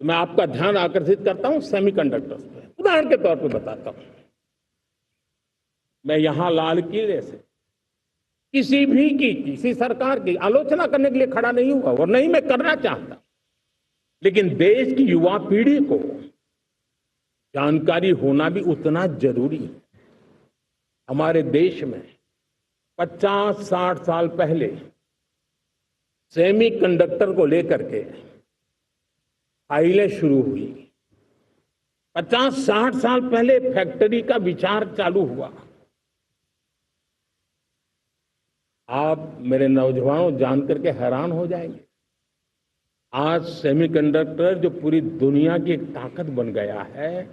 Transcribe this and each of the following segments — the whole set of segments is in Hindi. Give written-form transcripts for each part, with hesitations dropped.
तो मैं आपका ध्यान आकर्षित करता हूं सेमीकंडक्टर्स पे। उदाहरण के तौर पे बताता हूं, मैं यहां लाल किले से किसी सरकार की आलोचना करने के लिए खड़ा नहीं हुआ और नहीं मैं करना चाहता, लेकिन देश की युवा पीढ़ी को जानकारी होना भी उतना जरूरी है। हमारे देश में 50-60 साल पहले सेमीकंडक्टर को लेकर के फाइलें शुरू हुई। 50-60 साल पहले फैक्ट्री का विचार चालू हुआ। आप मेरे नौजवानों जानकर के हैरान हो जाएंगे, आज सेमीकंडक्टर जो पूरी दुनिया की एक ताकत बन गया है,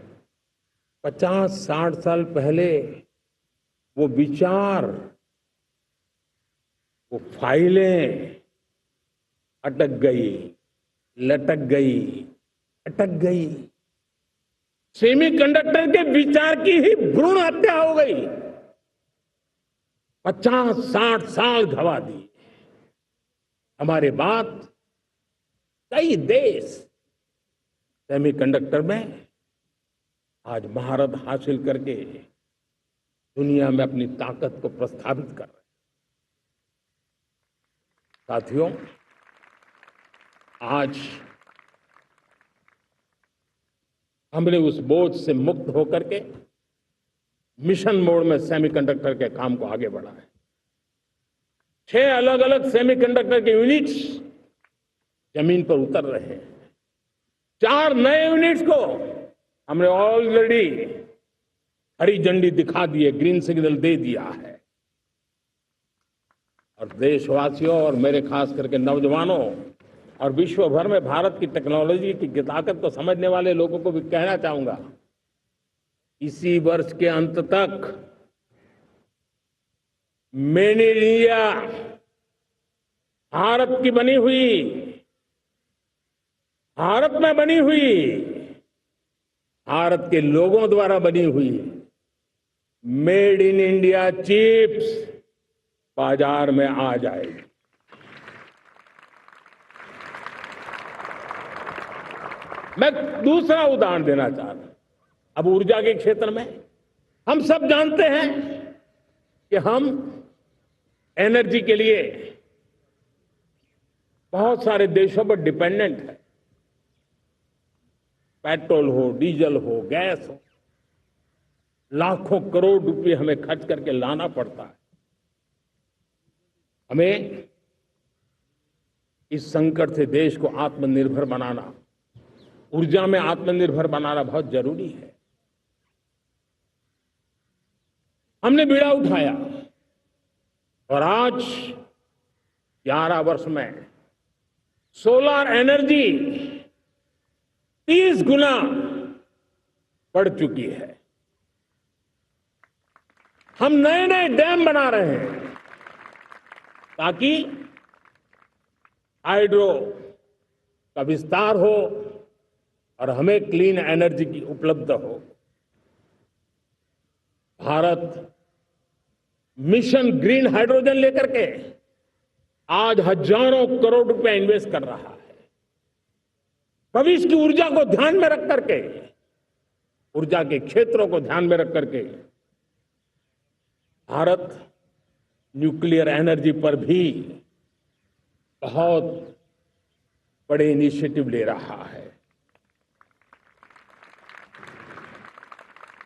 50-60 साल पहले वो विचार, वो फाइलें अटक गई, लटक गई, अटक गई। सेमीकंडक्टर के विचार की ही भ्रूण हत्या हो गई। 50-60 साल गवा दिए। हमारे बाद कई देश सेमीकंडक्टर में आज महारत हासिल करके दुनिया में अपनी ताकत को प्रस्थापित कर रहे हैं। साथियों, आज हमने उस बोझ से मुक्त होकर के मिशन मोड में सेमीकंडक्टर के काम को आगे बढ़ा है। 6 अलग अलग सेमीकंडक्टर के यूनिट्स जमीन पर उतर रहे हैं। 4 नए यूनिट्स को हमने ऑलरेडी हरी झंडी दिखा दी है, ग्रीन सिग्नल दे दिया है। और देशवासियों और मेरे खास करके नौजवानों और विश्व भर में भारत की टेक्नोलॉजी की ताकत को समझने वाले लोगों को भी कहना चाहूंगा, इसी वर्ष के अंत तक मेड इन इंडिया, भारत की बनी हुई, भारत में बनी हुई, भारत के लोगों द्वारा बनी हुई मेड इन इंडिया चिप्स बाजार में आ जाएगी। मैं दूसरा उदाहरण देना चाहता हूं। अब ऊर्जा के क्षेत्र में हम सब जानते हैं कि हम एनर्जी के लिए बहुत सारे देशों पर डिपेंडेंट है। पेट्रोल हो, डीजल हो, गैस हो, लाखों करोड़ रुपए हमें खर्च करके लाना पड़ता है। हमें इस संकट से देश को आत्मनिर्भर बनाना, ऊर्जा में आत्मनिर्भर बनाना बहुत जरूरी है। हमने बीड़ा उठाया और आज 11 वर्ष में सोलर एनर्जी 30 गुना बढ़ चुकी है। हम नए नए डैम बना रहे हैं ताकि हाइड्रो का विस्तार हो और हमें क्लीन एनर्जी की उपलब्ध हो। भारत मिशन ग्रीन हाइड्रोजन लेकर के आज हजारों करोड़ रुपए इन्वेस्ट कर रहा है। भविष्य की ऊर्जा को ध्यान में रख करके, ऊर्जा के क्षेत्रों को ध्यान में रख करके भारत न्यूक्लियर एनर्जी पर भी बहुत बड़े इनिशिएटिव ले रहा है।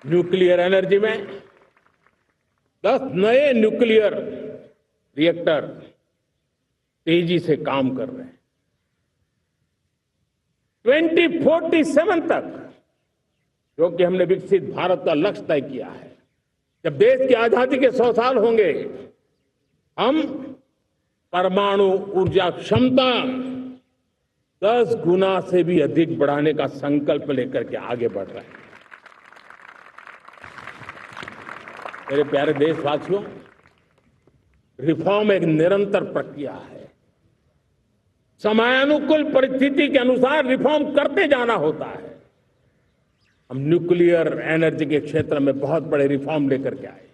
न्यूक्लियर एनर्जी में 10 नए न्यूक्लियर रिएक्टर तेजी से काम कर रहे हैं। 2047 तक, जो कि हमने विकसित भारत का लक्ष्य तय किया है, जब देश की आजादी के 100 साल होंगे, हम परमाणु ऊर्जा क्षमता 10 गुना से भी अधिक बढ़ाने का संकल्प लेकर के आगे बढ़ रहे हैं। मेरे प्यारे देशवासियों, रिफॉर्म एक निरंतर प्रक्रिया है। समयानुकूल परिस्थिति के अनुसार रिफॉर्म करते जाना होता है। हम न्यूक्लियर एनर्जी के क्षेत्र में बहुत बड़े रिफॉर्म लेकर के आए।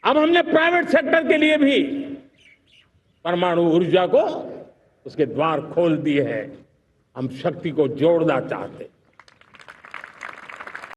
अब हमने प्राइवेट सेक्टर के लिए भी परमाणु ऊर्जा को उसके द्वार खोल दिए हैं। हम शक्ति को जोड़ना चाहते हैं।